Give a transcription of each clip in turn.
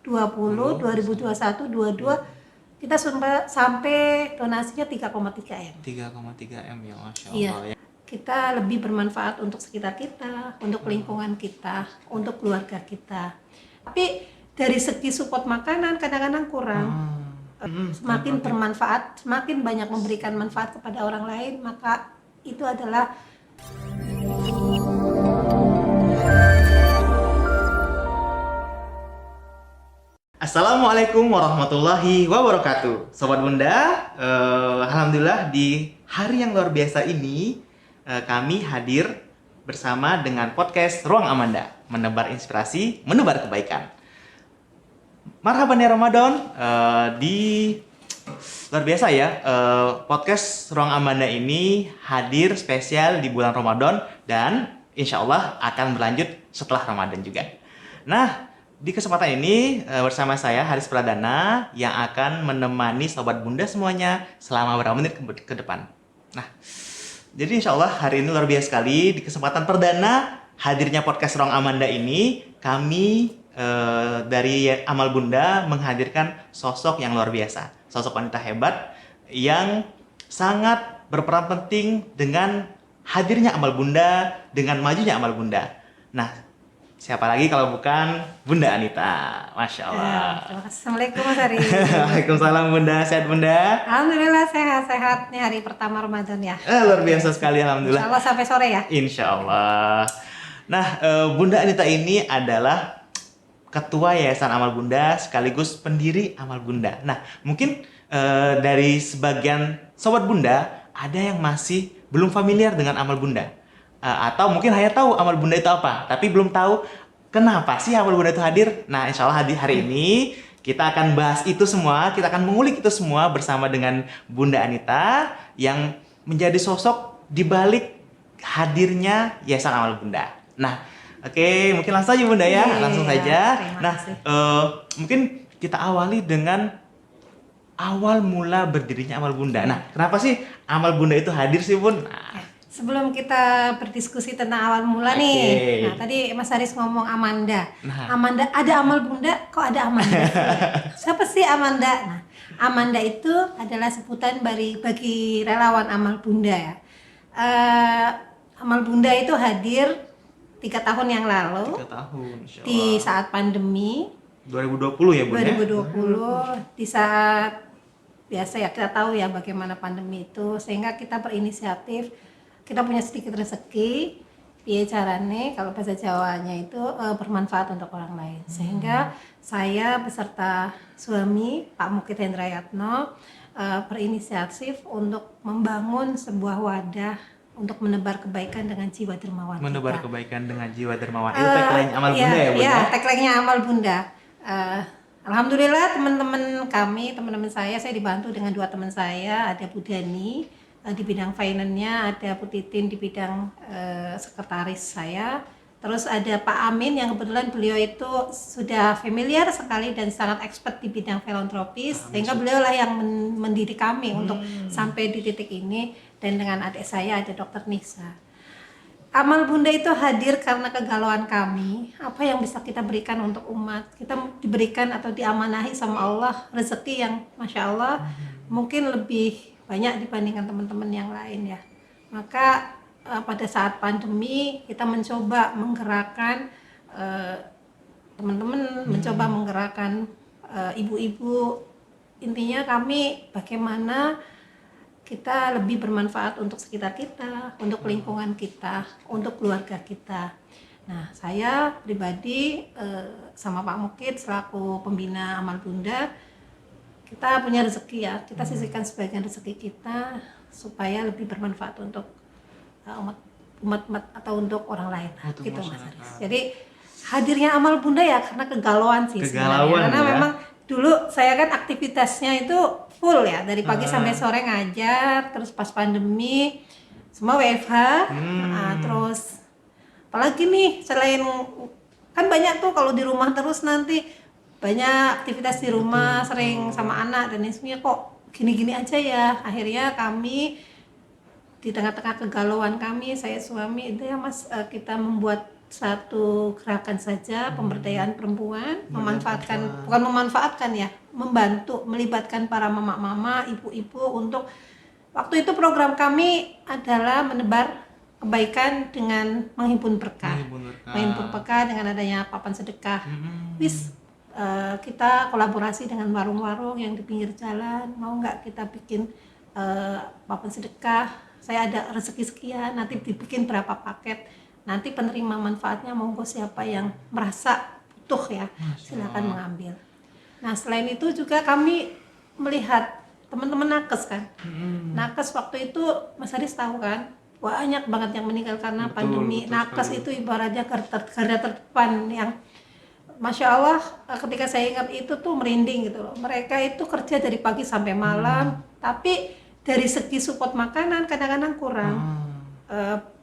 2020, 2021, 22 kita sampai donasinya 3,3 M. 3,3 M ya, Masya Iya. Allah. Kita lebih bermanfaat untuk sekitar kita, untuk lingkungan kita, untuk keluarga kita. Tapi dari segi support makanan kadang-kadang kurang. Semakin bermanfaat, semakin banyak memberikan manfaat kepada orang lain, maka itu adalah Assalamualaikum warahmatullahi wabarakatuh. Sobat Bunda, alhamdulillah di hari yang luar biasa ini kami hadir bersama dengan podcast Ruang Amanda, menebar inspirasi, menebar kebaikan. Marhaban ya Ramadan, di luar biasa ya, podcast Ruang Amanda ini hadir spesial di bulan Ramadan dan insya Allah akan berlanjut setelah Ramadan juga. Nah, di kesempatan ini bersama saya Haris Pradana yang akan menemani Sobat Bunda semuanya selama beberapa menit ke depan. Nah, jadi insya Allah hari ini luar biasa sekali. Di kesempatan perdana hadirnya podcast Ruang Amanda ini, kami dari Amal Bunda menghadirkan sosok yang luar biasa. Sosok wanita hebat yang sangat berperan penting dengan hadirnya Amal Bunda, dengan majunya Amal Bunda. Nah, siapa lagi kalau bukan Bunda Anita, Masya Allah. terima kasih. Assalamualaikum Mas Ari. Waalaikumsalam Bunda, sehat Bunda? Alhamdulillah sehat-sehat nih hari pertama Ramadan ya. Luar biasa sekali, alhamdulillah. Insya Allah sampai sore ya. Insya Allah. Nah, Bunda Anita ini adalah Ketua Yayasan Amal Bunda sekaligus pendiri Amal Bunda. Nah, mungkin dari sebagian Sobat Bunda ada yang masih belum familiar dengan Amal Bunda. Atau mungkin hanya tahu Amal Bunda itu apa, tapi belum tahu kenapa sih Amal Bunda itu hadir. Nah, insya Allah hari ini kita akan bahas itu semua, kita akan mengulik itu semua bersama dengan Bunda Anita yang menjadi sosok di balik hadirnya Yayasan Amal Bunda. Nah, oke, mungkin langsung saja Bunda ya, langsung saja. Nah, mungkin kita awali dengan awal mula berdirinya Amal Bunda. Nah, kenapa sih Amal Bunda itu hadir sih Bun? Nah, sebelum kita berdiskusi tentang awal mula nih, nah tadi Mas Haris ngomong Amanda. Amanda, ada Amal Bunda, kok ada Amanda? Siapa sih Amanda? Nah, Amanda itu adalah sebutan bagi relawan Amal Bunda ya. Amal Bunda itu hadir 3 tahun yang lalu. 3 tahun, insya Allah. Di saat pandemi 2020 ya Bun 2020 di saat biasa ya, kita tahu ya bagaimana pandemi itu, sehingga kita berinisiatif, kita punya sedikit rezeki, piye carane kalau bahasa Jawanya itu bermanfaat untuk orang lain. Sehingga saya beserta suami Pak Mukit Hendrayatno berinisiatif untuk membangun sebuah wadah untuk menebar kebaikan dengan jiwa dermawan. Menebar kebaikan dengan jiwa dermawan. Itu tagline Amal Bunda ya Bun? Iya, tagline-nya Amal Bunda. Alhamdulillah teman-teman saya dibantu dengan 2 teman saya, ada Bu Dani di bidang finance-nya, ada Bu Titin di bidang sekretaris saya, terus ada Pak Amin yang kebetulan beliau itu sudah familiar sekali dan sangat expert di bidang filantropis, sehingga beliau lah yang mendidik kami untuk sampai di titik ini, dan dengan adik saya ada Dr. Nisa. Amal Bunda itu hadir karena kegalauan kami, apa yang bisa kita berikan untuk umat. Kita diberikan atau diamanahi sama Allah rezeki yang Masya Allah mungkin lebih banyak dibandingkan teman-teman yang lain ya. Maka pada saat pandemi kita mencoba menggerakkan teman-teman, mencoba menggerakkan ibu-ibu. Intinya kami bagaimana kita lebih bermanfaat untuk sekitar kita, untuk lingkungan kita, untuk keluarga kita. Nah, saya pribadi sama Pak Mukit selaku pembina Amal Bunda, kita punya rezeki ya, kita sisihkan sebagian rezeki kita supaya lebih bermanfaat untuk umat atau untuk orang lain. Gitu Mas Haris. Jadi hadirnya Amal Bunda ya karena kegalauan sih sebenarnya. Karena memang dulu saya kan aktivitasnya itu full ya, dari pagi sampai sore ngajar, terus pas pandemi semua WFH. Terus apalagi nih, selain kan banyak tuh kalau di rumah terus nanti banyak aktivitas di rumah, sering sama anak dan lain-sebagainya, kok gini-gini aja ya. Akhirnya kami di tengah-tengah kegalauan kami, saya suami itu ya Mas, kita membuat satu gerakan saja, pemberdayaan perempuan, bukan memanfaatkan ya, membantu, melibatkan para mama-mama, ibu-ibu untuk, waktu itu program kami adalah menebar kebaikan dengan menghimpun berkah. Menghimpun berkah dengan adanya papan sedekah. Kita kolaborasi dengan warung-warung yang di pinggir jalan, mau nggak kita bikin papan sedekah, saya ada rezeki sekian, nanti dibikin berapa paket, nanti penerima manfaatnya monggo siapa yang merasa butuh ya, silakan mengambil. Nah selain itu juga kami melihat teman-teman nakes kan, nakes waktu itu Mas Haris tahu kan, banyak banget yang meninggal karena pandemi. Nakes itu ibaratnya garda terdepan yang Masya Allah, ketika saya ingat itu tuh merinding gitu loh. Mereka itu kerja dari pagi sampai malam, tapi dari segi support makanan kadang-kadang kurang.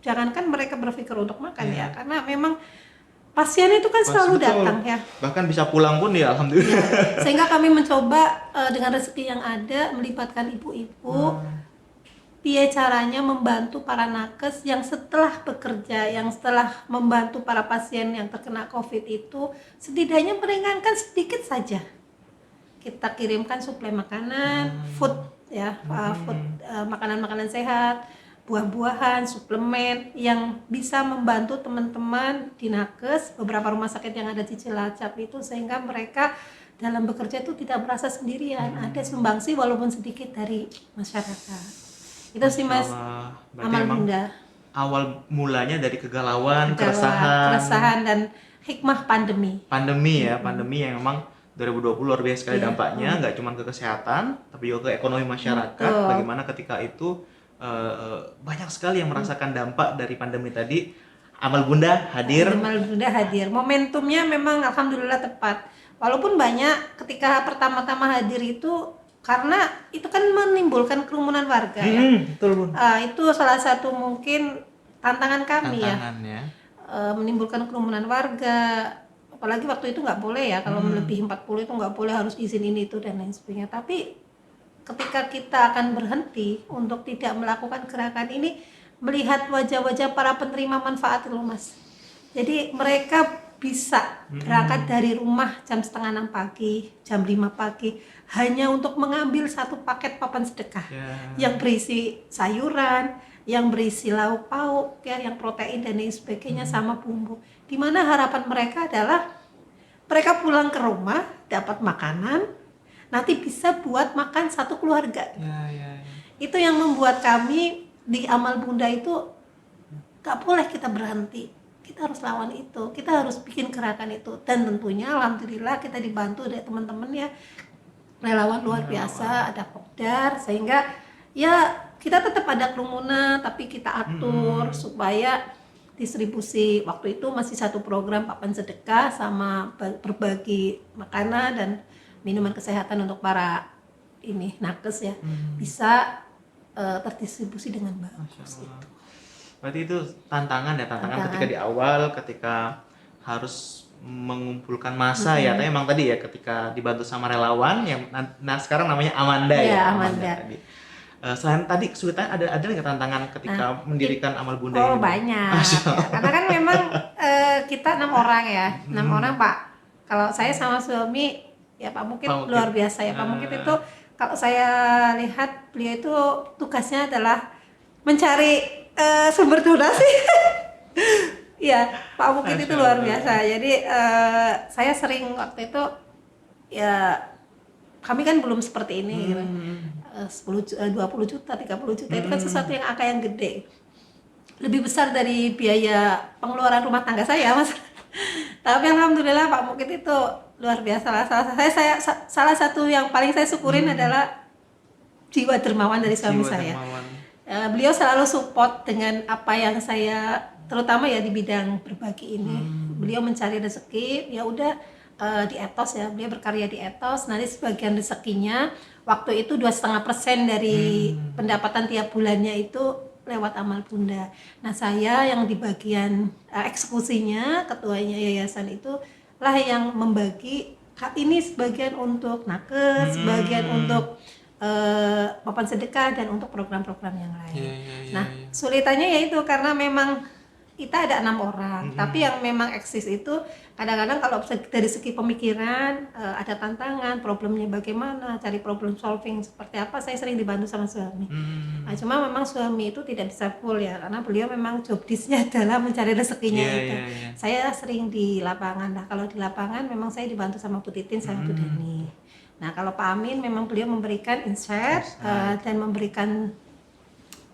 Jangankan mereka berpikir untuk makan ya, karena memang pasien itu kan selalu datang ya. Bahkan bisa pulang pun ya, alhamdulillah. Sehingga kami mencoba dengan rezeki yang ada melibatkan ibu-ibu. Piye caranya membantu para nakes yang setelah bekerja, yang setelah membantu para pasien yang terkena COVID itu setidaknya meringankan sedikit saja. Kita kirimkan suplai makanan, food ya, makanan-makanan sehat, buah-buahan, suplemen yang bisa membantu teman-teman di nakes, beberapa rumah sakit yang ada di Cilacap itu, sehingga mereka dalam bekerja itu tidak merasa sendirian, ada sumbangsi walaupun sedikit dari masyarakat. Itu sih Mas, amal bunda. Awal mulanya dari kegalauan, keresahan dan hikmah pandemi. Pandemi yang memang 2020 luar biasa sekali dampaknya, nggak cuma ke kesehatan, tapi juga ke ekonomi masyarakat. Bagaimana ketika itu banyak sekali yang merasakan dampak dari pandemi tadi. Amal Bunda hadir. Momentumnya memang alhamdulillah tepat. Walaupun banyak ketika pertama-tama hadir itu, karena itu kan menimbulkan kerumunan warga ya. Betul, Bun. Itu salah satu mungkin tantangan kami ya. Menimbulkan kerumunan warga, apalagi waktu itu nggak boleh ya, kalau melebihi 40 itu nggak boleh, harus izin ini itu dan lain sebagainya. Tapi ketika kita akan berhenti untuk tidak melakukan gerakan ini, melihat wajah-wajah para penerima manfaat loh Mas. Jadi mereka bisa berangkat dari rumah jam 5:30 pagi, jam 5 pagi, hanya untuk mengambil satu paket papan sedekah yang berisi sayuran, yang berisi lauk pauk, ya, yang protein dan lain sebagainya, sama bumbu. Dimana harapan mereka adalah mereka pulang ke rumah dapat makanan, nanti bisa buat makan satu keluarga. Itu yang membuat kami di Amal Bunda itu gak boleh kita berhenti, kita harus lawan itu, kita harus bikin gerakan itu. Dan tentunya alhamdulillah kita dibantu dari teman-teman ya, relawan luar biasa, ada Pokdar, sehingga ya kita tetap ada kerumunan tapi kita atur supaya distribusi. Waktu itu masih satu program papan sedekah sama berbagi makanan dan minuman kesehatan untuk para ini nakes ya, bisa terdistribusi dengan bagus itu. Berarti itu tantangan ketika di awal, ketika harus mengumpulkan massa ya, tapi emang tadi ya ketika dibantu sama relawan yang sekarang namanya Amanda ya. Amanda. Tadi. Selain tadi kesulitan, ada nggak tantangan ketika mendirikan Amal Bunda ini? Banyak. Ya, karena kan memang kita 6 orang ya, 6 orang Pak. Kalau saya sama suami ya Pak Mukit luar biasa ya. Pak Mukit itu kalau saya lihat beliau itu tugasnya adalah mencari sumber donasi. Ya, Pak Mukit itu luar biasa. Jadi saya sering waktu itu ya, kami kan belum seperti ini gitu. 20 juta, 30 juta itu kan sesuatu yang angka yang gede. Lebih besar dari biaya pengeluaran rumah tangga saya, Mas. Tapi alhamdulillah Pak Mukit itu luar biasa. Salah satu yang paling saya syukurin adalah jiwa dermawan dari suami saya. Beliau selalu support dengan apa yang saya, terutama ya di bidang berbagi ini. Beliau mencari rezeki, ya udah di Etos ya, beliau berkarya di Etos. Nanti sebagian rezekinya waktu itu 2,5% dari pendapatan tiap bulannya itu lewat Amal Bunda. Nah saya yang di bagian eksekusinya, ketuanya yayasan itu lah yang membagi ini sebagian untuk nakes, sebagian untuk papan sedekah dan untuk program-program yang lain. Sulitannya yaitu karena memang kita ada 6 orang, tapi yang memang eksis itu kadang-kadang kalau dari segi pemikiran ada tantangan, problemnya bagaimana, cari problem solving seperti apa, saya sering dibantu sama suami. Nah, cuma memang suami itu tidak bisa full ya, karena beliau memang job desk-nya adalah mencari rezekinya itu. Saya sering di lapangan. Nah, kalau di lapangan memang saya dibantu sama Bu Titin sama Bu Dani. Nah, kalau Pak Amin memang beliau memberikan insight dan memberikan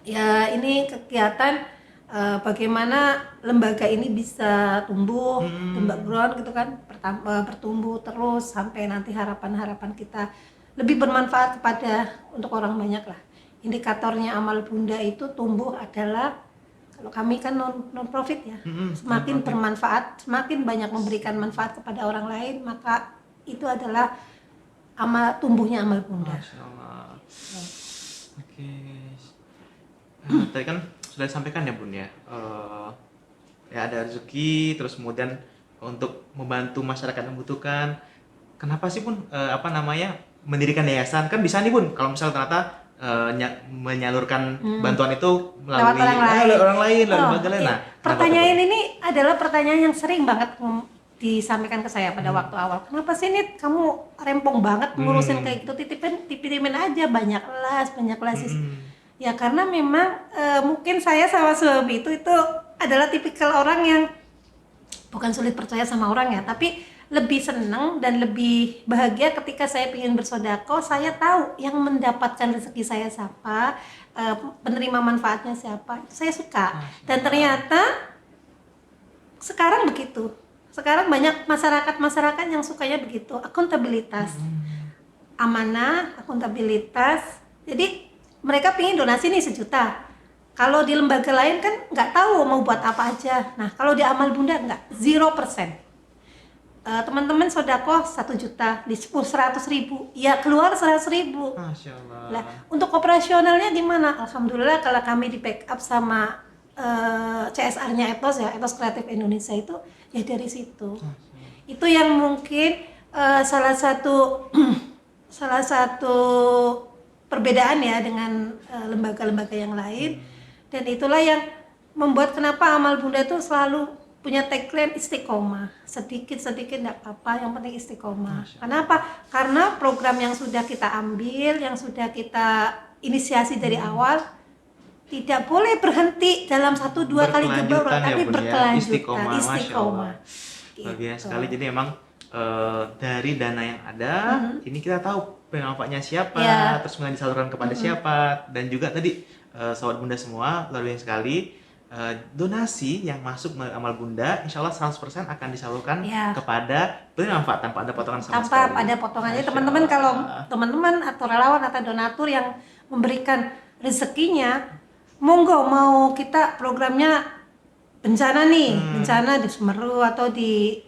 ya ini kegiatan bagaimana lembaga ini bisa tumbuh, background gitu kan, bertumbuh terus sampai nanti harapan-harapan kita lebih bermanfaat kepada untuk orang banyak lah. Indikatornya Amal Bunda itu tumbuh adalah kalau kami kan non profit ya, semakin bermanfaat, semakin banyak memberikan manfaat kepada orang lain, maka itu adalah tumbuhnya Amal Bunda. Masya Allah. Oke. Tadi kan sudah disampaikan ya Bun ya, ya ada rezeki, terus kemudian untuk membantu masyarakat yang membutuhkan. Kenapa sih Bun mendirikan yayasan? Kan bisa nih Bun, kalau misalnya ternyata menyalurkan bantuan itu melalui orang lain, lembaga lain. Nah, pertanyaan ini adalah pertanyaan yang sering banget disampaikan ke saya pada waktu awal. Kenapa sih Nit, kamu rempong banget ngurusin kayak gitu, titipin aja banyak kelas. Ya karena memang mungkin saya sama suami itu adalah tipikal orang yang bukan sulit percaya sama orang ya, tapi lebih senang dan lebih bahagia ketika saya ingin bersodako, saya tahu yang mendapatkan rezeki saya siapa, penerima manfaatnya siapa, saya suka. Dan ternyata sekarang begitu. Sekarang banyak masyarakat yang sukanya begitu, akuntabilitas, amanah, akuntabilitas. Jadi mereka pingin donasi nih 1 juta. Kalau di lembaga lain kan nggak tahu mau buat apa aja. Nah kalau di Amal Bunda nggak, 0%. Teman-teman sodako 1 juta, di 100 ribu, ya keluar 100 ribu. Masya Allah. Nah, untuk operasionalnya gimana? Alhamdulillah kalau kami di backup sama CSR-nya Ethos ya, Ethos Kreatif Indonesia itu ya dari situ. Itu yang mungkin salah satu perbedaan ya dengan lembaga-lembaga yang lain, dan itulah yang membuat kenapa Amal Bunda itu selalu punya tagline istiqomah, sedikit enggak apa-apa, yang penting istiqomah. Kenapa? Karena program yang sudah kita ambil, yang sudah kita inisiasi dari awal tidak boleh berhenti dalam 1-2 kali gebrak, tapi berkelanjutan, istiqomah. Luar biasa sekali. Jadi emang dari dana yang ada, ini kita tahu pemanfaatnya siapa, terus kemudian disalurkan kepada siapa, dan juga tadi Sobat Bunda semua, luar biasa sekali. Donasi yang masuk melalui Amal Bunda, insya Allah 100% akan disalurkan kepada penerima manfaat tanpa ada potongan sama sekali. Tanpa ada potongannya. Teman-teman kalau teman-teman atau relawan atau donatur yang memberikan rezekinya, monggo mau kita programnya bencana nih, bencana di Semeru atau di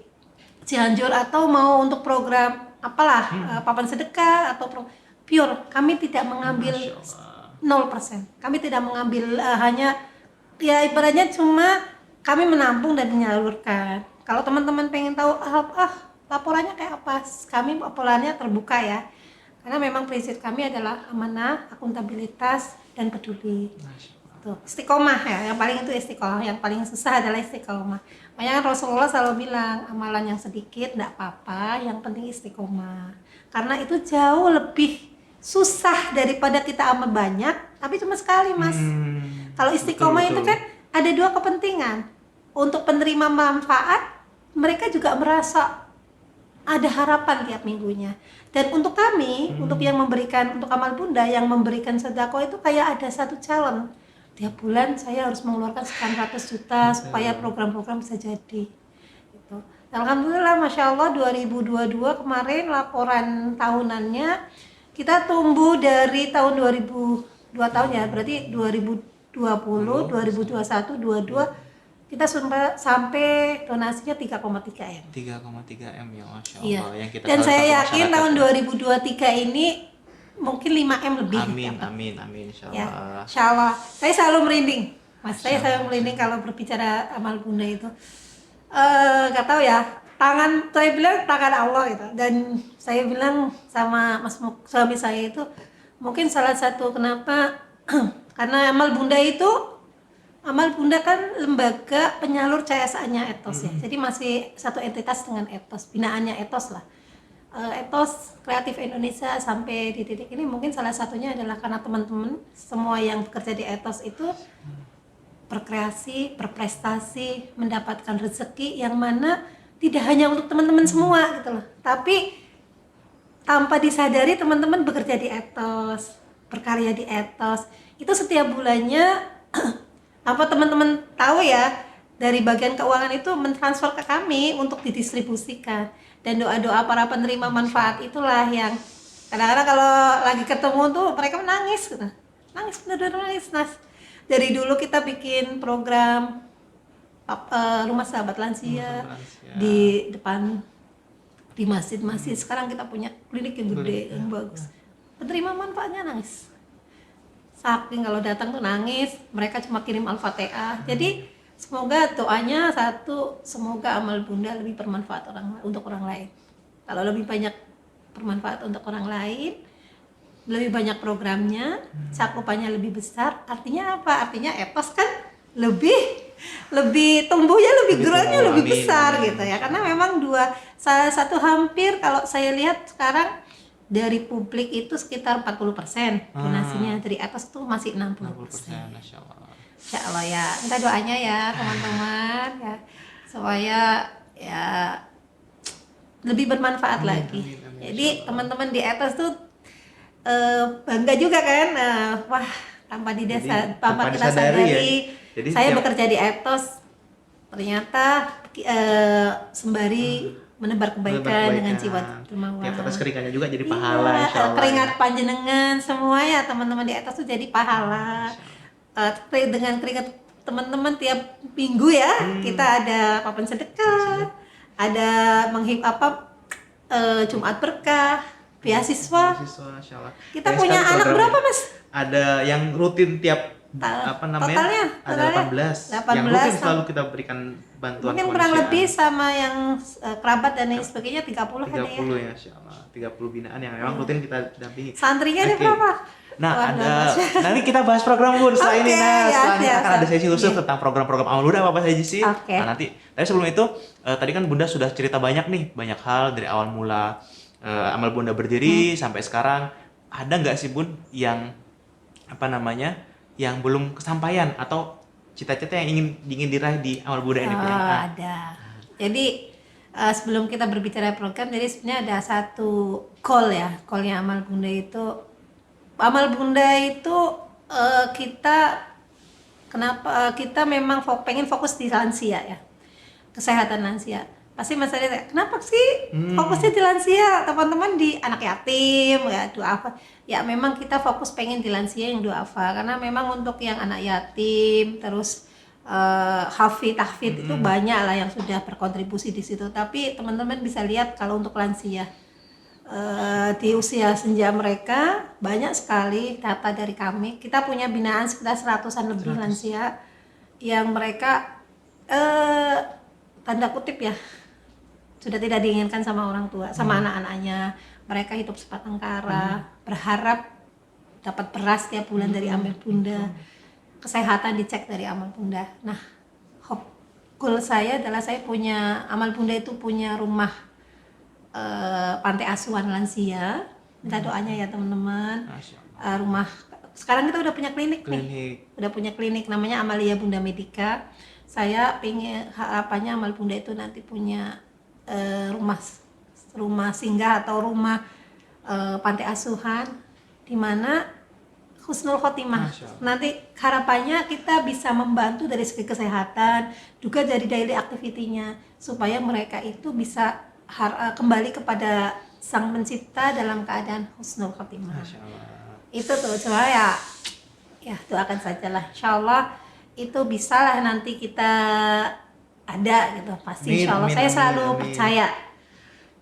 Cianjur, atau mau untuk program apalah, papan sedekah atau pure, kami tidak mengambil 0%. Kami tidak mengambil hanya ya ibaratnya cuma kami menampung dan menyalurkan. Kalau teman-teman pengen tahu laporannya kayak apa, kami laporannya terbuka ya. Karena memang prinsip kami adalah amanah, akuntabilitas, dan peduli. Tuh, istiqomah ya, yang paling itu istiqomah, yang paling susah adalah istiqomah. Makanya Rasulullah selalu bilang amalan yang sedikit enggak apa-apa, yang penting istiqomah. Karena itu jauh lebih susah daripada kita amal banyak, tapi cuma sekali Mas. Kalau istiqomah itu kan ada 2 kepentingan. Untuk penerima manfaat, mereka juga merasa ada harapan tiap minggunya. Dan untuk kami, untuk yang memberikan, untuk Amal Bunda yang memberikan sedekah itu kayak ada satu challenge. Tiap bulan saya harus mengeluarkan sekian ratus juta supaya program-program bisa jadi. Gitu. Alhamdulillah, Masya Allah 2022 kemarin laporan tahunannya kita tumbuh dari tahun 2002 tahun ya, berarti 2020, 2021, 22 kita sampai donasinya 3,3 M. 3,3 M ya, Masya Allah. Iya. Yang kita dan saya yakin tahun 2023 ini mungkin 5 M lebih. Amin, Insya Allah. Ya, Insya Allah. Saya selalu merinding, Mas. Saya selalu merinding kalau berbicara Amal Bunda itu. Gak tahu ya, saya bilang tangan Allah gitu. Dan saya bilang sama Mas suami saya itu, mungkin salah satu kenapa karena Amal Bunda itu Amal Bunda kan lembaga penyalur CSA-nya Ethos ya. Jadi masih satu entitas dengan Ethos, binaannya Ethos lah. Ethos Kreatif Indonesia sampai di titik ini mungkin salah satunya adalah karena teman-teman semua yang bekerja di Ethos itu berkreasi, berprestasi, mendapatkan rezeki yang mana tidak hanya untuk teman-teman semua gitu loh. Tapi tanpa disadari teman-teman bekerja di Ethos, berkarya di Ethos. Itu setiap bulannya apa teman-teman tahu ya, dari bagian keuangan itu mentransfer ke kami untuk didistribusikan. Dan doa-doa para penerima manfaat itulah yang kadang-kadang kalau lagi ketemu tuh mereka menangis gitu. Nangis, benar-benar nangis. Nah, dari dulu kita bikin program rumah sahabat lansia di depan di masjid-masjid. Sekarang kita punya klinik yang gede, yang bagus. Penerima manfaatnya nangis. Saking kalau datang tuh nangis, mereka cuma kirim Al-Fatihah. Jadi semoga doanya satu, semoga amal Bunda lebih bermanfaat untuk orang lain. Kalau lebih banyak bermanfaat untuk orang lain, lebih banyak programnya, cakupannya lebih besar. Artinya apa? Artinya Ethos kan lebih tumbuhnya, lebih geraknya lebih besar gitu ya. Karena memang salah satu hampir kalau saya lihat sekarang dari publik itu sekitar 40% donasinya, dari atas tuh masih 60%. Masya Allah. Insya Allah ya, minta doanya ya teman-teman ya, supaya ya lebih bermanfaat lagi. Jadi teman-teman di atas tuh bangga juga kan, wah tanpa kita sadari jadi saya bekerja di Ethos ternyata sembari menebar kebaikan dengan jiwa dermawan. Tiap tetes keringatnya juga jadi pahala, insya Allah. Keringat panjenengan semua ya teman-teman di Ethos tuh jadi pahala. Dengan keringat teman-teman tiap minggu ya kita ada papan sedekah, ada Jumat berkah, beasiswa. Insya Allah. Kita punya anak berapa Mas? Ada yang rutin tiap totalnya ada 18 yang rutin selalu kita berikan bantuan. Mungkin kurang lebih sama yang kerabat dan lain sebagainya 30 kan ya? 30 ya, Insya Allah. 30 binaan yang memang rutin kita dampingi. Santrinya ada berapa? Nah, nanti kita bahas program Bun setelah ini. Setelah akan ada sesi khusus tentang program-program Amal Bunda apa saja sih. Nah, nanti. Tapi sebelum itu, tadi kan Bunda sudah cerita banyak nih, banyak hal dari awal mula Amal Bunda berdiri sampai sekarang. Ada nggak sih Bun yang yang belum kesampaian atau cita-cita yang ingin diraih di Amal Bunda ini? Ada. Jadi sebelum kita berbicara program, jadi sebenarnya ada satu call-nya Amal Bunda itu. Amal Bunda itu kita memang pengen fokus di lansia ya, kesehatan lansia. Pasti Mas Adi, kenapa sih fokusnya di lansia, teman-teman di anak yatim ya, duafa ya. Memang kita fokus pengen di lansia yang duafa, karena memang untuk yang anak yatim terus tahfidz itu banyak lah yang sudah berkontribusi di situ. Tapi teman-teman bisa lihat kalau untuk lansia di usia senja mereka banyak sekali data dari kami. Kita punya binaan sekitar 100-an lebih lansia yang mereka tanda kutip ya sudah tidak diinginkan sama orang tua, sama anak-anaknya. Mereka hidup sebatang kara, berharap dapat beras tiap bulan dari Amal Bunda, kesehatan dicek dari Amal Bunda. Nah, goal saya adalah Amal Bunda itu punya rumah panti asuhan lansia. Minta doanya ya teman-teman. Rumah sekarang kita udah punya klinik nih. Udah punya klinik namanya Amalia Bunda Medika. Saya pengen harapannya Amal Bunda itu nanti punya rumah singgah atau rumah panti asuhan di mana husnul khotimah. Nanti harapannya kita bisa membantu dari segi kesehatan, juga dari daily activity-nya supaya mereka itu bisa kembali kepada Sang Pencipta dalam keadaan husnul khotimah. Itu tuh coba ya doakan sajalah, insyaallah itu bisalah nanti kita ada gitu, pasti insyaallah. Saya selalu percaya.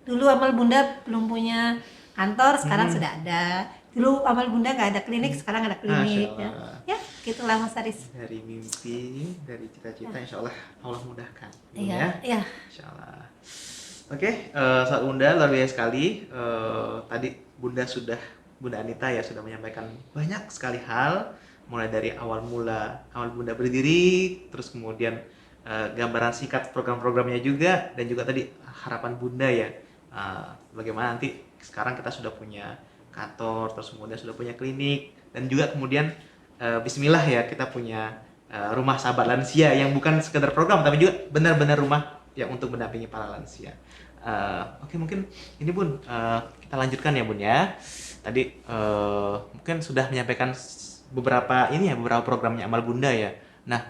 Dulu Amal Bunda belum punya kantor, sekarang sudah ada. Dulu Amal Bunda nggak ada klinik, sekarang ada klinik ya gitulah Mas Aris. Dari mimpi, dari cita-cita, insyaallah Allah mudahkan. Iya. Insyaallah. Oke, Sobat Bunda luar biasa sekali. Tadi Bunda Anita ya sudah menyampaikan banyak sekali hal mulai dari awal Bunda berdiri, terus kemudian gambaran singkat program-programnya juga, dan juga tadi harapan Bunda ya, bagaimana nanti sekarang kita sudah punya kantor, terus kemudian sudah punya klinik, dan juga kemudian Bismillah ya, kita punya rumah sahabat lansia yang bukan sekedar program tapi juga benar-benar rumah yang untuk mendampingi para lansia. Oke, mungkin ini Bun, kita lanjutkan ya Bun ya. Tadi mungkin sudah menyampaikan beberapa programnya Amal Bunda ya. Nah,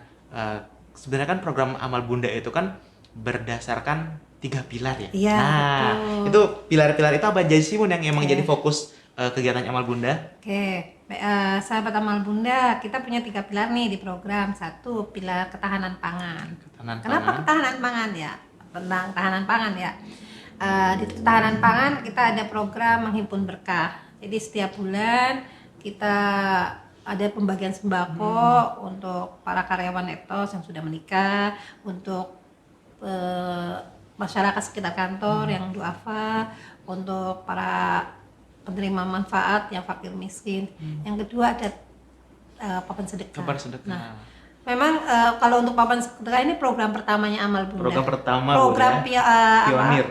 sebenarnya kan program Amal Bunda itu kan berdasarkan 3 pilar ya. Iya, Nah, betul. itu pilar-pilar itu apa aja sih Bun yang emang Oke. jadi fokus kegiatan Amal Bunda? Oke, sahabat Amal Bunda, kita punya 3 pilar nih di program. Satu, pilar ketahanan pangan. Kenapa ketahanan pangan ya? Tentang ketahanan pangan ya. Di ketahanan pangan kita ada program menghimpun berkah. Jadi setiap bulan kita ada pembagian sembako untuk para karyawan etos yang sudah menikah, untuk masyarakat sekitar kantor yang duafa, untuk para penerima manfaat yang fakir miskin. Yang kedua ada papan sedekah. Nah, memang kalau untuk papan sedekah ini program pertamanya Amal Bunda. Program pertama program ya?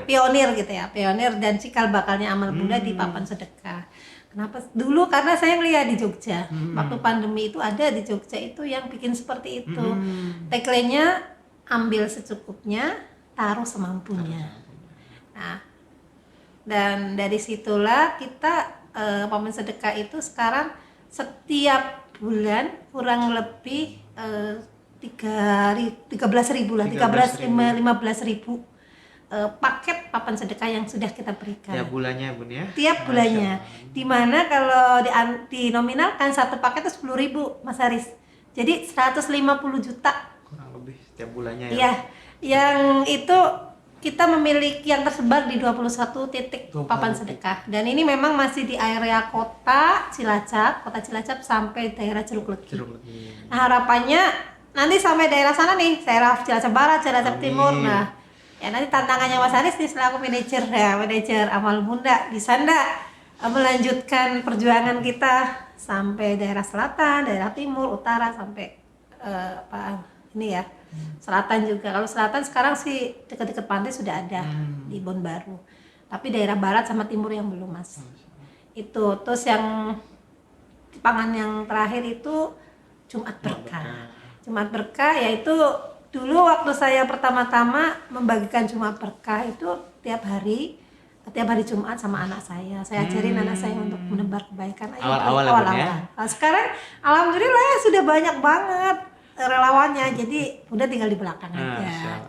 pionir gitu ya, pionir dan cikal bakalnya Amal Bunda di papan sedekah. Kenapa? Dulu karena saya ngeliat di Jogja, waktu pandemi itu ada di Jogja itu yang bikin seperti itu. Tagline-nya ambil secukupnya, taruh semampunya. Nah, dan dari situlah kita paman sedekah itu sekarang setiap bulan kurang lebih 15.000 paket papan sedekah yang sudah kita berikan. Tiap bulannya Bun ya? Tiap bulannya. Dimana kalau dinominalkan satu paket itu 10.000 Mas Haris. Jadi 150 juta. Kurang lebih setiap bulannya ya? Iya, yang itu kita memiliki yang tersebar di 21 titik papan sedekah. Dan ini memang masih di area kota Cilacap sampai daerah Jeruk Legi. Nah, harapannya nanti sampai daerah sana nih, daerah Cilacap Barat, Cilacap Timur. Nah, ya nanti tantangannya Mas Haris nih selaku manajer Amal Bunda, bisa ndak melanjutkan perjuangan kita sampai daerah selatan, daerah timur, utara, sampai selatan juga. Kalau selatan sekarang sih dekat-dekat pantai sudah ada di Bon Baru, tapi daerah barat sama timur yang belum, Mas. Itu terus yang pangan yang terakhir itu Jumat Berkah, yaitu dulu waktu saya pertama-tama membagikan Jumat Berkah itu tiap hari Jumat sama anak saya ajarin anak saya untuk menebar kebaikan awal-awal. Nah, sekarang alhamdulillah sudah banyak banget relawannya, jadi udah tinggal di belakang aja.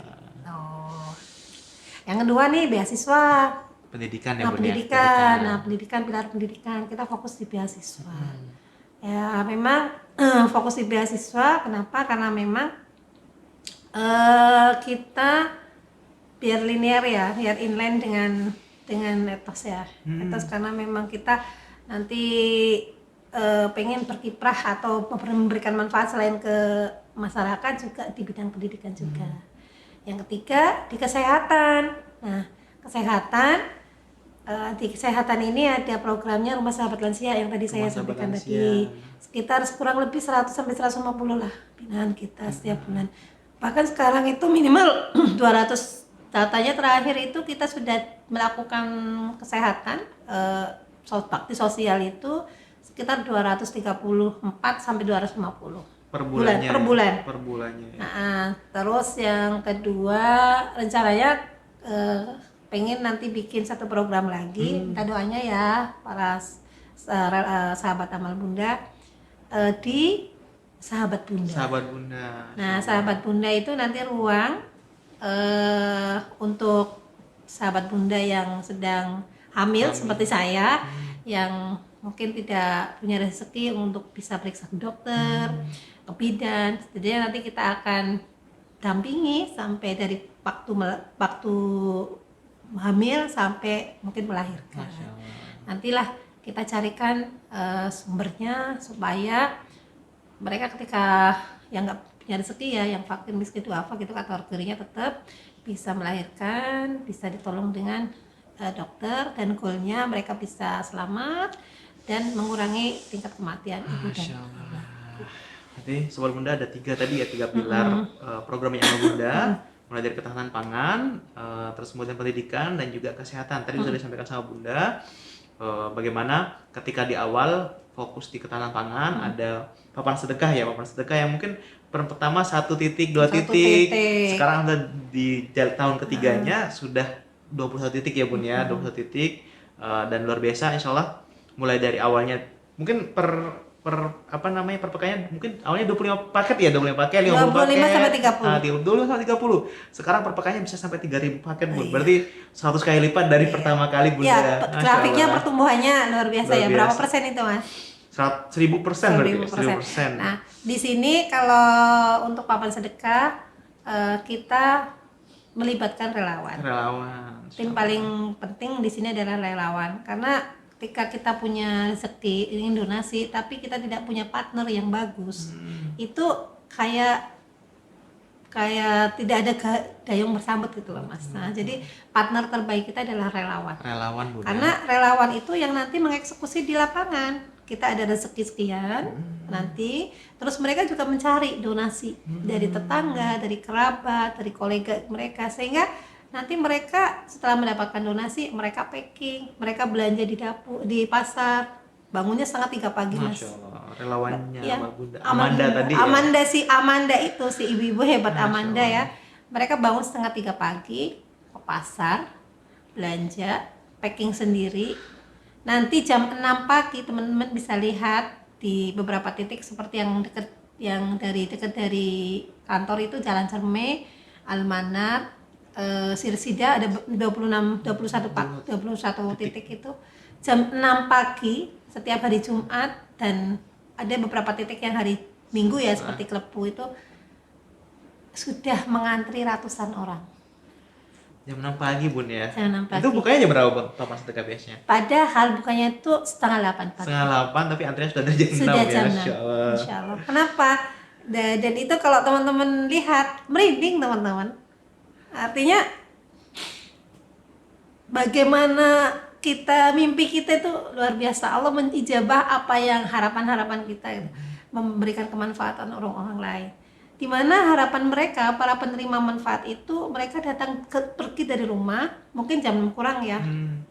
Yang kedua nih beasiswa pendidikan ya. Pendidikan, pilar pendidikan kita fokus di beasiswa. Ya memang fokus di beasiswa. Kenapa? Karena memang kita biar linear ya, biar inline dengan etos ya. Etos karena memang kita nanti pengen berkiprah atau memberikan manfaat selain ke masyarakat juga di bidang pendidikan juga. Yang ketiga di kesehatan. Nah, di kesehatan ini ada programnya Rumah Sahabat Lansia yang tadi saya sampaikan tadi. Sekitar kurang lebih 100 sampai 150 lah binaan kita setiap bulan. Bahkan sekarang itu minimal 200. Datanya terakhir itu kita sudah melakukan kesehatan bakti sosial itu sekitar 234 sampai 250 per bulannya. Nah, terus yang kedua rencananya pengen nanti bikin satu program lagi. Minta doanya ya para sahabat Amal Bunda di Sahabat Bunda. Nah, Sahabat Bunda itu nanti ruang untuk sahabat Bunda yang sedang hamil seperti saya, yang mungkin tidak punya rezeki untuk bisa periksa ke dokter, ke bidan. Jadi nanti kita akan dampingi sampai dari waktu hamil sampai mungkin melahirkan. Nantilah kita carikan sumbernya supaya mereka ketika yang nggak punya rezeki ya, yang fakir miskin duafa gitu kategorinya, tetap bisa melahirkan, bisa ditolong dengan dokter, dan goalnya mereka bisa selamat dan mengurangi tingkat kematian ibu dan anak. Berarti Sobat Bunda ada tiga tadi ya, tiga pilar program yang Amal Bunda, mulai dari ketahanan pangan, terus kemudian pendidikan dan juga kesehatan. Tadi sudah disampaikan sama Bunda, bagaimana ketika di awal fokus di ketahanan pangan ada papan sedekah ya, papan sedekah yang mungkin pertama 1 titik, 2 titik, sekarang ada di tahun ketiganya sudah 21 titik ya Bun ya, 21 titik, dan luar biasa insya Allah. Mulai dari awalnya mungkin per pekannya mungkin awalnya 25 paket ya, 25 paket, 50 paket, sampai 30. 25 sampai 30. Sekarang per pekannya bisa sampai 3.000 paket Bun. Berarti 100 kali lipat dari pertama kali Bunda. Ya, grafiknya pertumbuhannya luar biasa ya. Berapa persen itu Mas? 1000% berarti. 1000%. Nah, di sini kalau untuk papan sedekah kita melibatkan relawan. Tim paling penting di sini adalah relawan, karena ketika kita punya rezeki ingin donasi tapi kita tidak punya partner yang bagus, itu kayak tidak ada dayung bersambut gitu loh Mas. Nah, jadi partner terbaik kita adalah relawan. Bunda. Karena relawan itu yang nanti mengeksekusi di lapangan. Kita ada rezeki sekian nanti, terus mereka juga mencari donasi dari tetangga, dari kerabat, dari kolega mereka, sehingga nanti mereka setelah mendapatkan donasi, mereka packing, mereka belanja di dapur, di pasar, bangunnya setengah 3 pagi Mas. Masya Allah, relawannya Ya, Bunda. Amanda tadi ya? Amanda itu, si ibu-ibu hebat Amanda ya. Mereka bangun setengah 3 pagi, ke pasar, belanja, packing sendiri. Nanti jam 6 pagi teman-teman bisa lihat di beberapa titik seperti yang dekat dari kantor itu Jalan Cerme, Almanar, Sirsida ada 21 titik itu jam 6 pagi setiap hari Jumat, dan ada beberapa titik yang hari Minggu ya seperti Klepu itu sudah mengantri ratusan orang. Jam 6 pagi Bun ya? Jam 6 pagi. Itu bukanya jam berapa Bun, papan sedekah biasanya? Padahal bukanya itu setengah 8 pagi. Setengah 8 tapi antrian sudah dari jam 6 sudah ya? Jam 6. Insya Allah. Kenapa? Dan itu kalau teman-teman lihat merinding teman-teman. Artinya bagaimana mimpi kita itu luar biasa. Allah menijabah apa yang harapan-harapan kita itu, memberikan kemanfaatan orang-orang lain. Di mana harapan mereka, para penerima manfaat itu, mereka datang pergi dari rumah, mungkin jam 6 kurang ya,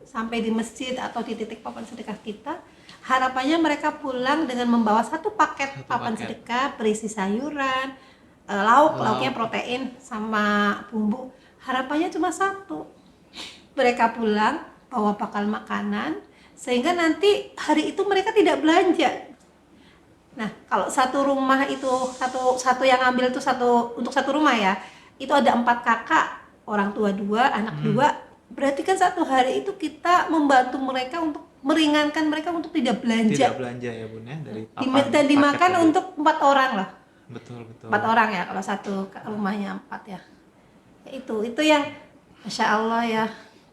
sampai di masjid atau di titik papan sedekah kita. Harapannya mereka pulang dengan membawa satu paket papan sedekah berisi sayuran, lauknya protein sama bumbu. Harapannya cuma satu, mereka pulang bawa bakal makanan sehingga nanti hari itu mereka tidak belanja. Nah, kalau satu rumah itu satu yang ambil itu untuk satu rumah ya, itu ada 4 kakak, orang tua 2, anak 2. Berarti kan satu hari itu kita membantu mereka untuk meringankan mereka untuk tidak belanja. Tidak belanja ya Bun ya, dari dan dimakan untuk 4 orang loh. Betul. 4 orang ya, kalau satu rumahnya 4 ya. Itu yang Masya Allah ya,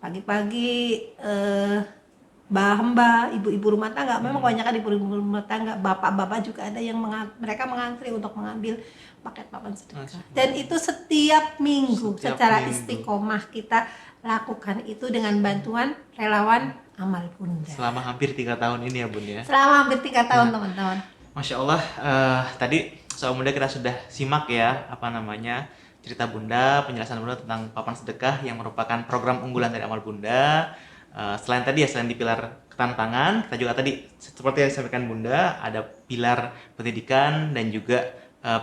pagi-pagi mbak-mbak, ibu-ibu rumah tangga, memang kebanyakan ibu-ibu rumah tangga, bapak-bapak juga ada yang mereka mengantri untuk mengambil paket papan sedekah. Dan itu setiap minggu secara istiqomah kita lakukan itu dengan bantuan relawan Amal Bunda. Selama hampir 3 tahun ini ya Bun ya? Selama hampir 3 tahun teman-teman. Masya Allah, tadi Sobat Bunda kita sudah simak ya, cerita Bunda, penjelasan Bunda tentang papan sedekah yang merupakan program unggulan dari Amal Bunda. Selain di pilar ketahanan pangan, kita juga tadi seperti yang disampaikan Bunda, ada pilar pendidikan dan juga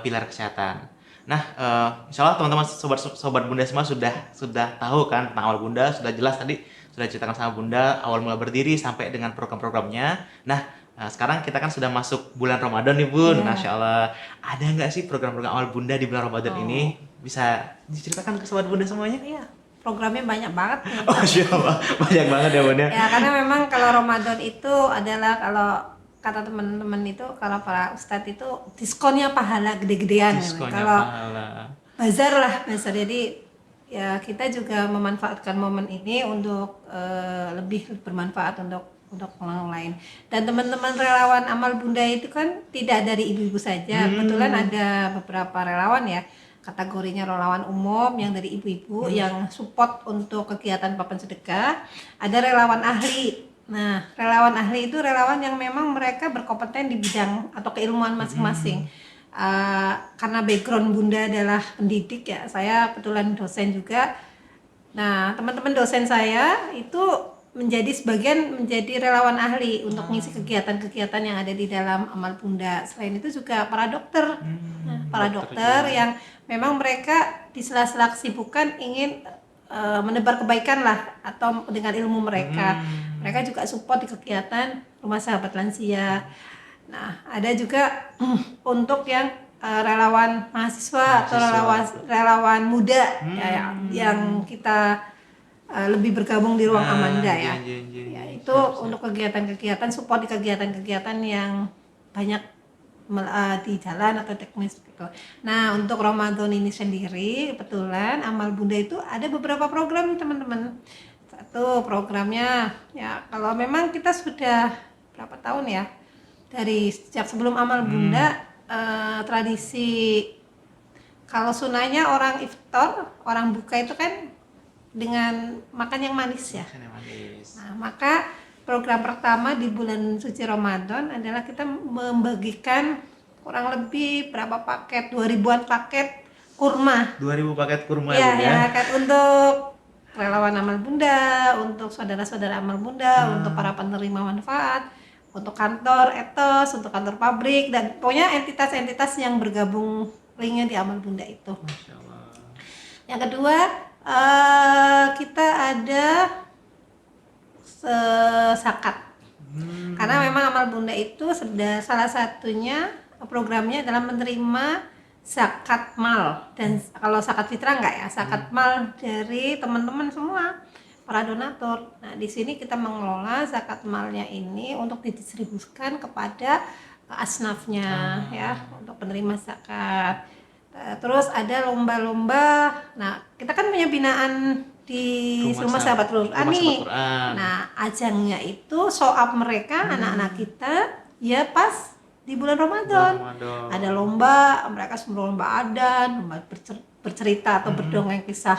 pilar kesehatan. Nah, insya Allah teman-teman sobat Bunda semua sudah tahu kan tentang Amal Bunda, sudah jelas tadi sudah ceritakan sama Bunda awal mula berdiri sampai dengan program-programnya. Nah, sekarang kita kan sudah masuk bulan Ramadan nih Bun, Masya Allah. Ada nggak sih program-program Amal Bunda di bulan Ramadan ini? Bisa diceritakan ke sobat Bunda semuanya? Iya, programnya banyak banget. Masya Allah, banyak banget ya Bun ya? Ya, karena memang kalau Ramadan itu adalah, kalau kata teman-teman itu, kalau para ustadz itu diskonnya pahala gede-gedean. Kalau bazar. Jadi ya kita juga memanfaatkan momen ini untuk lebih bermanfaat untuk orang lain. Dan teman-teman relawan Amal Bunda itu kan tidak dari ibu-ibu saja. Kebetulan ada beberapa relawan ya, kategorinya relawan umum yang dari ibu-ibu yang support untuk kegiatan papan sedekah. Ada relawan ahli Nah, relawan ahli itu relawan yang memang mereka berkompeten di bidang atau keilmuan masing-masing. Karena background Bunda adalah pendidik ya, saya kebetulan dosen juga. Nah, teman-teman dosen saya itu menjadi relawan ahli untuk mengisi kegiatan-kegiatan yang ada di dalam amal Bunda. Selain itu juga para dokter, para dokter yang memang mereka di sela-sela kesibukan ingin menebar kebaikan lah atau dengan ilmu mereka. Mereka juga support di kegiatan rumah sahabat lansia. Nah, ada juga untuk yang relawan mahasiswa atau relawan muda yang kita lebih bergabung di ruang Amanda ya. Ya itu untuk kegiatan-kegiatan support di kegiatan-kegiatan yang banyak di jalan atau teknis gitu. Nah, untuk Ramadan ini sendiri kebetulan amal Bunda itu ada beberapa program teman-teman. Satu programnya ya kalau memang kita sudah berapa tahun ya dari sejak sebelum amal Bunda tradisi kalau sunahnya orang iftar, orang buka itu kan dengan makan yang manis ya. Nah, maka program pertama di bulan suci Ramadan adalah kita membagikan kurang lebih berapa paket, 2000-an paket kurma. 2000 paket kurma ya, ya. untuk relawan amal Bunda, untuk saudara-saudara amal Bunda, untuk para penerima manfaat, untuk kantor etos, untuk kantor pabrik, dan pokoknya entitas-entitas yang bergabung linknya di amal Bunda itu. Masya Allah. Yang kedua, kita ada zakat. Karena memang amal Bunda itu sudah salah satunya programnya adalah menerima zakat mal, dan kalau zakat fitrah enggak ya, zakat mal dari teman-teman semua para donatur. Nah, di sini kita mengelola zakat malnya ini untuk didistribusikan kepada asnafnya ya, untuk penerima zakat. Terus ada lomba-lomba. Nah, kita kan punya binaan di Rumah Sahabat Quran. Nah, ajangnya itu show-up mereka, anak-anak kita ya pas di bulan Ramadan. Ada lomba, mereka semua lomba adan, lomba bercerita atau berdongeng kisah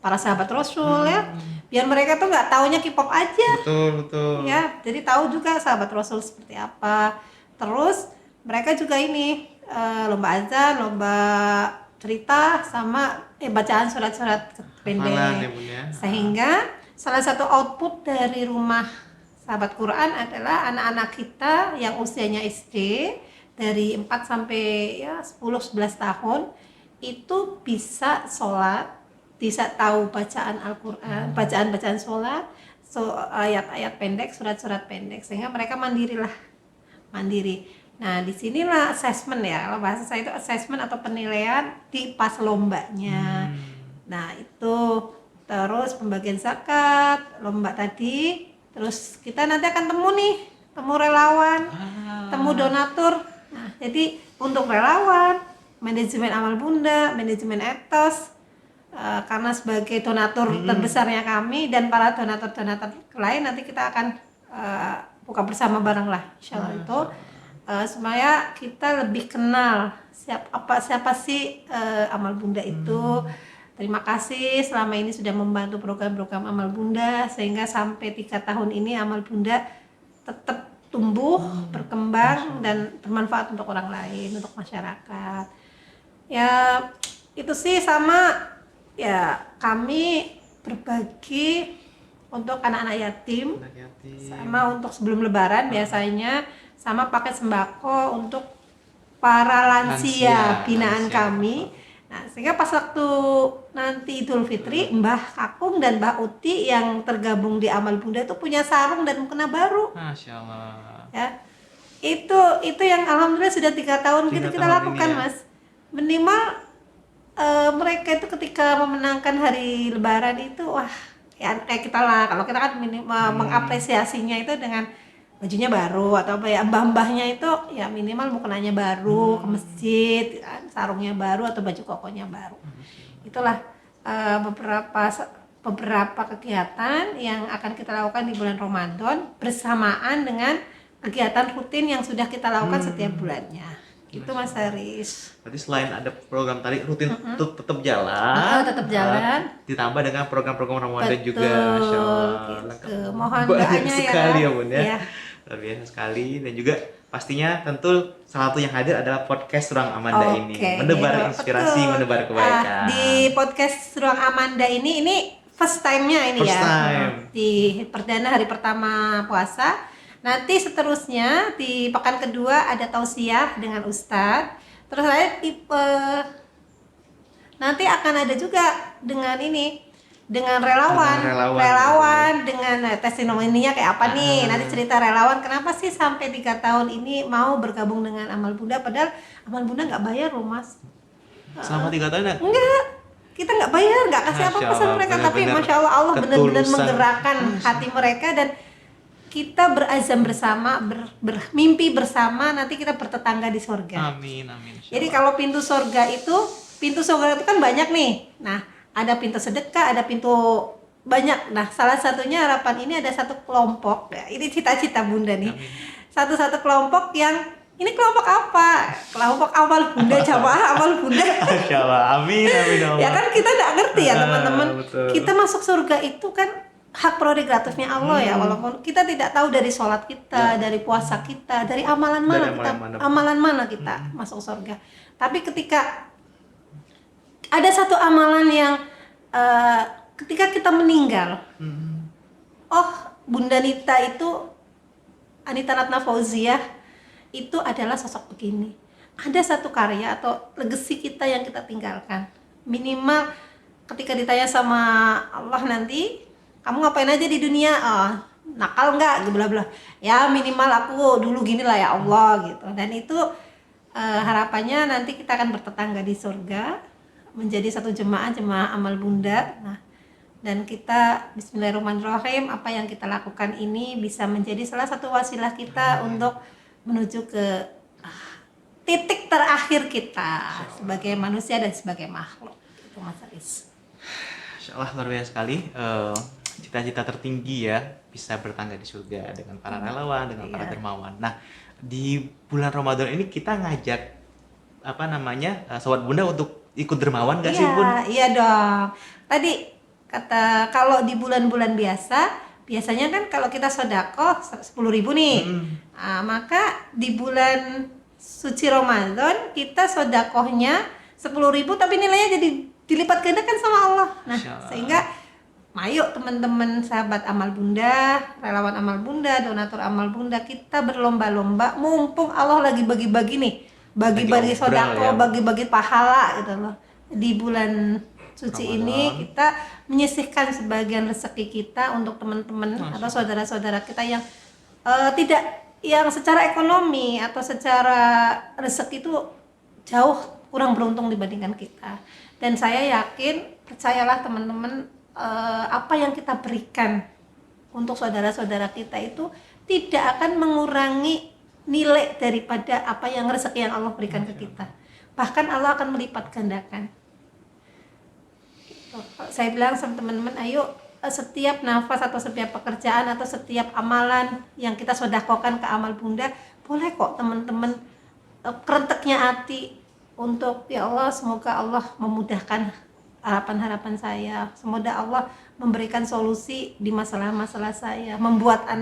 para sahabat Rasul ya. Biar mereka tuh nggak taunya K-pop aja. Betul. Ya, jadi tahu juga sahabat Rasul seperti apa. Terus mereka juga ini lomba azan, lomba cerita, sama bacaan surat-surat pendek. Sehingga salah satu output dari rumah sahabat Quran adalah anak-anak kita yang usianya SD dari 4 sampai ya 10-11 tahun itu bisa sholat, bisa tahu bacaan Al-Quran, bacaan-bacaan sholat, ayat-ayat pendek, surat-surat pendek, sehingga mereka mandiri. Nah, disinilah assessment ya, kalau bahasa saya itu assessment atau penilaian di pas lombanya. Nah, itu terus pembagian zakat, lomba tadi, terus kita nanti akan temu relawan, temu donatur. Nah, jadi untuk relawan, manajemen amal Bunda, manajemen etos, karena sebagai donatur terbesarnya kami dan para donatur-donatur lain, nanti kita akan buka bersama bareng lah, insyaallah itu. Supaya kita lebih kenal siapa sih amal Bunda itu. Terima kasih selama ini sudah membantu program-program amal Bunda sehingga sampai 3 tahun ini amal Bunda tetap tumbuh, berkembang dan bermanfaat untuk orang lain, untuk masyarakat. Ya itu sih, sama ya kami berbagi untuk anak-anak yatim, sama untuk sebelum lebaran biasanya, sama paket sembako untuk para lansia binaan kami. Nah, sehingga pas waktu nanti Idul Fitri, Mbah Kakung dan Mbah Uti yang tergabung di amal Bunda itu punya sarung dan mukena baru. Masya Allah. Ya, itu yang alhamdulillah sudah 3 tahun kita lakukan ya. Mas. Minimal mereka itu ketika memenangkan hari Lebaran itu, wah ya kayak kita lah, kalau kita kan mengapresiasinya itu dengan bajunya baru atau apa ya, mbah-mbahnya itu ya minimal mukenanya baru ke masjid, sarungnya baru atau baju kokonya baru. Itulah beberapa kegiatan yang akan kita lakukan di bulan Ramadan bersamaan dengan kegiatan rutin yang sudah kita lakukan setiap bulannya. Gitu Mas Haris. Berarti selain ada program tadi rutin tetap jalan, Tetap jalan. ditambah dengan program-program Ramadan Betul, juga, Masya Allah. gitu. Lengkap. Mohon Banyak doanya sekali ya. ya Bun ya. Iya. Luar biasa sekali, dan juga pastinya tentu salah satu yang hadir adalah podcast Ruang Amanda ini, menebar Iya, inspirasi, betul. menebar kebaikan. Di podcast Ruang Amanda ini first time-nya ini First ya. time. Di perdana hari pertama puasa. Nanti seterusnya di pekan kedua ada tausiah dengan Ustadz. Terus saya tipe nanti akan ada juga dengan ini, dengan relawan dengan testimoninya kayak apa nih. Nanti cerita relawan kenapa sih sampai 3 tahun ini mau bergabung dengan Amal Bunda, padahal Amal Bunda nggak bayar loh Mas. Selama 3 tahun ya? Enggak, kita nggak bayar, nggak kasih Masya apa-apa sama Allah, mereka, tapi benar-benar Masya Allah, Allah benar-benar ketulusan. menggerakkan hati mereka, dan kita berazam bersama, bermimpi bersama, nanti kita bertetangga di surga. Amin, amin. Insya Jadi Allah. kalau pintu surga itu kan banyak nih. Nah, ada pintu sedekah, ada pintu banyak. Nah, salah satunya harapan ini ada satu kelompok. Ya, ini cita-cita Bunda nih. Satu-satu kelompok yang ini kelompok apa? Kelompok Amal Bunda, jamaah Amal Bunda. Masya Allah, amin, amin Allah. Ya kan kita nggak ngerti ya teman-teman. Betul. Kita masuk surga itu kan hak prerogatifnya Allah ya, walaupun kita tidak tahu dari sholat kita, dari puasa kita, dari amalan mana amalan mana. kita masuk surga. Tapi ketika ada satu amalan yang ketika kita meninggal, oh Bunda Nita itu, Anita Ratna Fauziah itu adalah sosok begini. Ada satu karya atau legacy kita yang kita tinggalkan. Minimal ketika ditanya sama Allah nanti, kamu ngapain aja di dunia? Nakal nggak? Bla bla. Ya minimal aku dulu gini lah ya Allah gitu. Dan itu harapannya nanti kita akan bertetangga di surga, menjadi satu jemaah Amal Bunda. Nah, dan kita Bismillahirrahmanirrahim, apa yang kita lakukan ini bisa menjadi salah satu wasilah kita untuk menuju ke titik terakhir kita sebagai manusia dan sebagai makhluk. Itu Mas Aris. Insya Allah luar biasa sekali. Cita-cita tertinggi ya, bisa bertangga di surga dengan para relawan, dengan para dermawan. Nah, di bulan Ramadan ini kita ngajak Sobat Bunda untuk ikut dermawan gak sih Bun? Iya dong. Tadi kata kalau di bulan-bulan biasanya kan kalau kita sodako 10.000 nih, maka di bulan suci Ramadan kita sodakohnya 10.000, tapi nilainya jadi dilipat gandakan sama Allah. Nah, sehingga ayo teman-teman sahabat Amal Bunda, relawan Amal Bunda, donatur Amal Bunda, kita berlomba-lomba, mumpung Allah lagi bagi-bagi nih, bagi-bagi sodako, bagi-bagi pahala gitu loh. Di bulan suci Ramadan ini kita menyisihkan sebagian rezeki kita untuk teman-teman atau saudara-saudara kita yang yang secara ekonomi atau secara rezeki itu jauh kurang beruntung dibandingkan kita. Dan saya yakin, percayalah teman-teman, apa yang kita berikan untuk saudara-saudara kita itu tidak akan mengurangi nilai daripada apa yang rezeki yang Allah berikan ke kita. Bahkan Allah akan melipat gandakan. Saya bilang sama teman-teman, ayo setiap nafas atau setiap pekerjaan atau setiap amalan yang kita sodakokan ke Amal Bunda, boleh kok teman-teman kerenteknya hati untuk ya Allah, semoga Allah memudahkan harapan-harapan saya, semoga Allah memberikan solusi di masalah-masalah saya,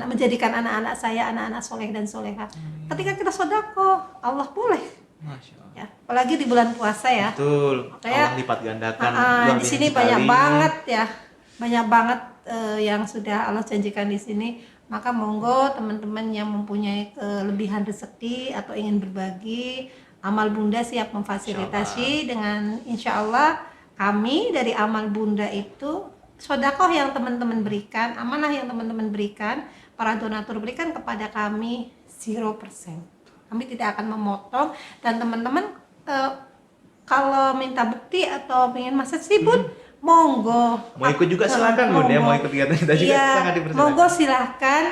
menjadikan anak-anak saya anak-anak soleh dan soleha. Ketika kita sodako, Allah boleh. Masya Allah. Ya, apalagi di bulan puasa ya. Betul. Allah lipat gandakan. Di sini banyak banget ya, banyak banget yang sudah Allah janjikan di sini. Maka monggo teman-teman yang mempunyai kelebihan rezeki atau ingin berbagi, Amal Bunda siap memfasilitasi dengan insya Allah. Kami dari Amal Bunda itu sodakoh yang teman-teman berikan, amanah yang teman-teman berikan, para donatur berikan kepada kami 0%. Kami tidak akan memotong, dan teman-teman kalau minta bukti atau ingin masak sih Bun, monggo. Mau ikut juga silakan Bun ya, mau ikut kegiatan kita juga sangat dipersilakan. Monggo silahkan,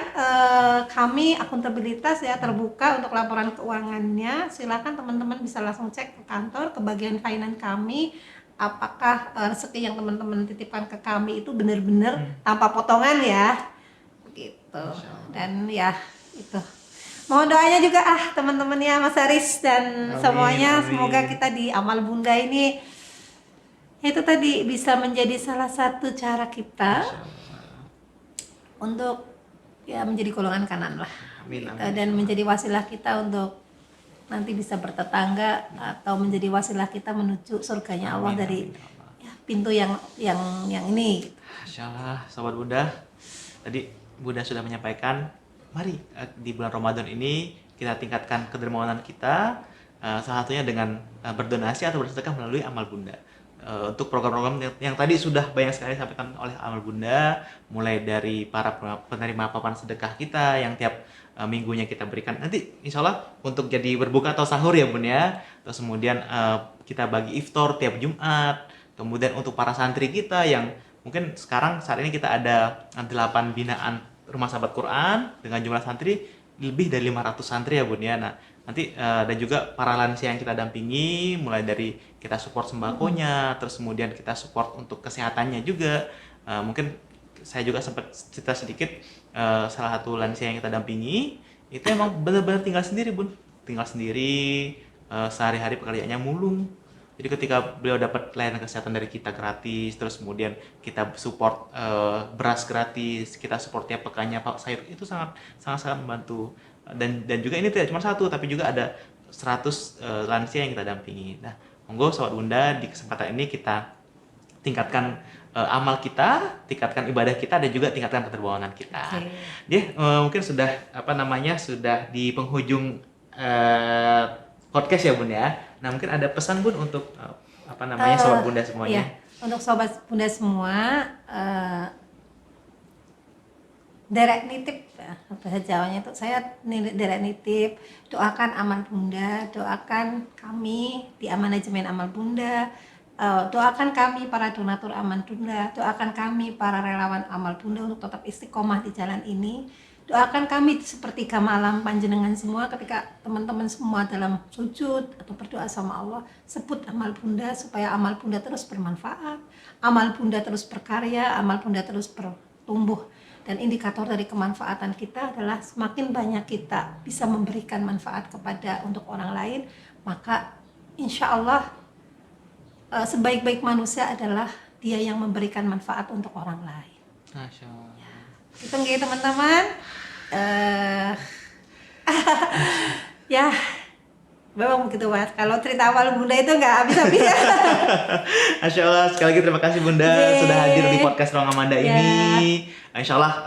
kami akuntabilitas ya terbuka untuk laporan keuangannya. Silakan teman-teman bisa langsung cek ke kantor, ke bagian finance kami, apakah rezeki yang teman-teman titipkan ke kami itu benar-benar tanpa potongan ya, gitu. Dan ya itu. Mohon doanya juga teman-temannya Mas Haris dan Amin, semuanya. amin. Semoga kita di Amal Bunda ini itu tadi bisa menjadi salah satu cara kita Masya Allah. untuk ya menjadi golongan kanan lah. Amin, Gitu. amin. Dan menjadi wasilah kita untuk nanti bisa bertetangga atau menjadi wasilah kita menuju surganya Allah Amin, dari amin, ya Allah. ya, pintu yang ini. Masya Allah, Sobat Bunda. Tadi Bunda sudah menyampaikan, mari di bulan Ramadan ini kita tingkatkan kedermawanan kita, salah satunya dengan berdonasi atau bersedekah melalui Amal Bunda. Untuk program-program yang tadi sudah banyak sekali disampaikan oleh Amal Bunda, mulai dari para penerima papan sedekah kita yang tiap minggunya kita berikan. Nanti insya Allah untuk jadi berbuka atau sahur ya Bun ya. Terus kemudian kita bagi iftar tiap Jumat. Kemudian untuk para santri kita yang mungkin sekarang saat ini kita ada 8 binaan Rumah Sahabat Quran dengan jumlah santri lebih dari 500 santri ya Bun ya. Nah, nanti dan juga para lansia yang kita dampingi mulai dari kita support sembakonya, terus kemudian kita support untuk kesehatannya juga. Mungkin saya juga sempat cerita sedikit, salah satu lansia yang kita dampingi itu emang benar-benar tinggal sendiri Bun, tinggal sendiri, sehari-hari pekerjaannya mulung. Jadi ketika beliau dapat layanan kesehatan dari kita gratis, terus kemudian kita support beras gratis, kita support tiap pekannya Pak sayur, itu sangat membantu. Dan juga ini tidak cuma satu, tapi juga ada 100 lansia yang kita dampingi. Nah, monggo Sobat Bunda, di kesempatan ini kita tingkatkan amal kita, tingkatkan ibadah kita, dan juga tingkatkan keterbawanan kita. Oke. Mungkin sudah sudah di penghujung podcast ya Bun ya. Nah, mungkin ada pesan Bun untuk Sobat Bunda semuanya. Iya, untuk Sobat Bunda semua, derek nitip bahasa Jawanya itu saya derek nitip, doakan Amal Bunda, doakan kami di manajemen Amal Bunda, doakan kami para donatur Amal Bunda, doakan kami para relawan Amal Bunda untuk tetap istiqomah di jalan ini. Doakan kami seperti malam panjenengan semua ketika teman-teman semua dalam sujud atau berdoa sama Allah, sebut Amal Bunda supaya Amal Bunda terus bermanfaat, Amal Bunda terus berkarya, Amal Bunda terus bertumbuh. Dan indikator dari kemanfaatan kita adalah semakin banyak kita bisa memberikan manfaat untuk orang lain, maka insya Allah sebaik-baik manusia adalah dia yang memberikan manfaat untuk orang lain. Masya Allah. Itu nggih teman-teman. Ya, memang begitu Mas. Kalau cerita Amal Bunda itu nggak habis-habis ya. Masya Allah, sekali lagi terima kasih Bunda sudah hadir di podcast Ruang Amanda ini. Insya Allah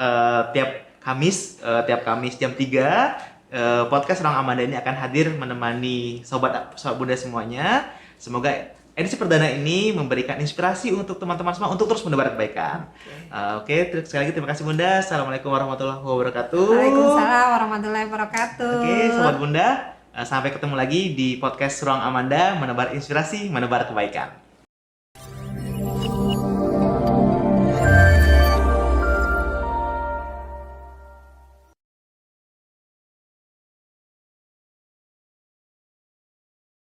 tiap Kamis jam 3 podcast Ruang Amanda ini akan hadir menemani sobat Bunda semuanya. Semoga edisi perdana ini memberikan inspirasi untuk teman-teman semua untuk terus menebar kebaikan. Oke, sekali lagi terima kasih Bunda. Assalamualaikum warahmatullahi wabarakatuh. Waalaikumsalam warahmatullahi wabarakatuh. Oke, sobat Bunda, sampai ketemu lagi di podcast Ruang Amanda, menebar inspirasi, menebar kebaikan.